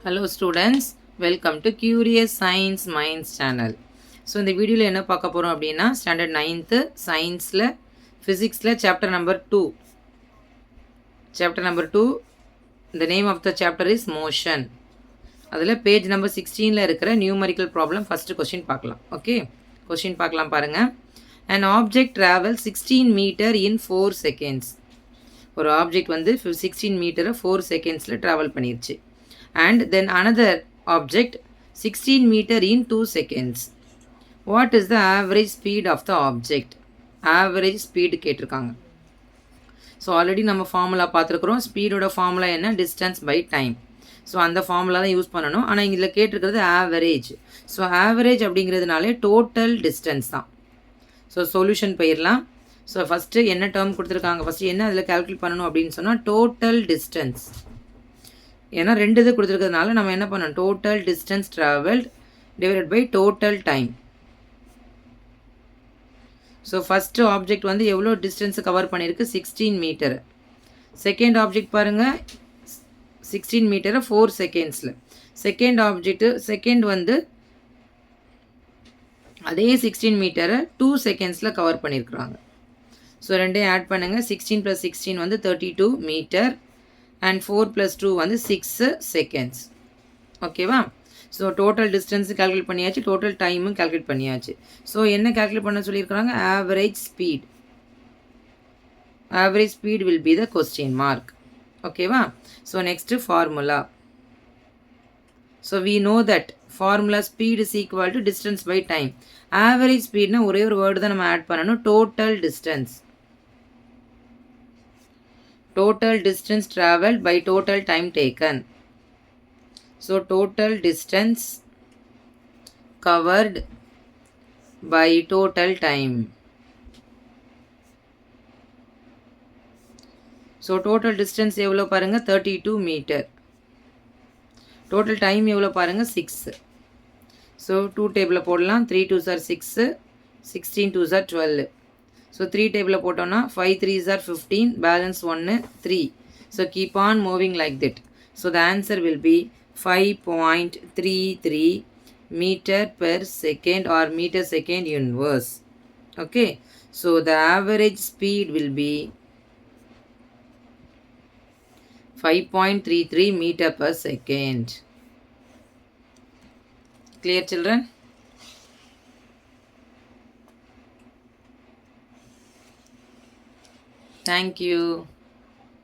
Hello students, welcome to Curious Science Minds channel. So இந்த வீடியோவில் என்ன பார்க்க போகிறோம் அப்படின்னா ஸ்டாண்டர்ட் 9th சயின்ஸில் ஃபிசிக்ஸில் chapter number 2. The name of the chapter is motion. அதில் பேஜ் நம்பர் 16ல் இருக்கிற நியூமரிக்கல் ப்ராப்ளம் ஃபஸ்ட்டு கொஸ்டின் பார்க்கலாம். ஓகே, கொஸ்டின் பார்க்கலாம் பாருங்கள். An object travels 16 meter in 4 seconds. ஒரு ஆப்ஜெக்ட் வந்து 16 மீட்டரை 4 செகண்ட்ஸில் ட்ராவல் பண்ணிருச்சு. And then another object 16 meter in 2 seconds. What is the average speed of the object? Average speed கேட்டிருக்காங்க. So already நம்ம ஃபார்முலா பார்த்துருக்குறோம். ஸ்பீடோட ஃபார்முலா என்ன? Distance by time. ஸோ அந்த ஃபார்முலா தான் யூஸ் பண்ணணும். ஆனால் இதில் கேட்டிருக்கிறது ஆவரேஜ். ஸோ ஆவரேஜ் அப்படிங்கிறதுனாலே டோட்டல் டிஸ்டன்ஸ் தான். ஸோ சொல்யூஷன் போயிடலாம். ஸோ ஃபஸ்ட்டு என்ன டேர்ம் கொடுத்துருக்காங்க, ஃபஸ்ட்டு என்ன அதில் கால்குலேட் பண்ணணும் அப்படின்னு சொன்னால் டோட்டல் டிஸ்டன்ஸ். ஏன்னா ரெண்டு இது கொடுத்துருக்கிறதுனால நம்ம என்ன பண்ணணும், total distance travelled divided by total time. So first object வந்து எவ்வளோ டிஸ்டன்ஸு கவர் பண்ணியிருக்கு, 16 மீட்டர். செகண்ட் ஆப்ஜெக்ட் பாருங்கள், 16 மீட்டரை 4 செகண்ட்ஸில். செகண்ட் வந்து அதே 16 மீட்டரை 2 செகண்ட்ஸில் கவர் பண்ணியிருக்கிறாங்க. ஸோ ரெண்டையும் ஆட் பண்ணுங்கள். 16 + 16 வந்து 32 மீட்டர் and 4 + 2 வந்து 6 seconds. ஓகேவா? ஸோ டோட்டல் டிஸ்டன்ஸு கால்குலேட் பண்ணியாச்சு, டோட்டல் டைமும் கால்குலேட் பண்ணியாச்சு. ஸோ என்ன கால்குலேட் பண்ண சொல்லியிருக்கிறாங்க, average speed. Average speed will be the question mark. ஓகேவா? So next formula. So we know that formula speed is equal to distance by time. Average ஸ்பீட்னா ஒரே ஒரு வேர்டு தான் நம்ம ஆட் பண்ணணும், total distance. Total distance traveled by total time taken. So total distance covered by total time. So total distance எவ்வளோ பாருங்க, 32 meter. Total time எவ்வளோ பாருங்க, 6. So 2 டேபிள் போடலாம். 3 2s are 6, 16 2s are 12. So 3 டேபிளில் போட்டோன்னா 5 3s are 15, balance 1 3. So keep on moving like that. So the answer will be 5.33 meter per second or meter second inverse. Okay. So the average speed will be 5.33 meter per second. Clear children? Thank you.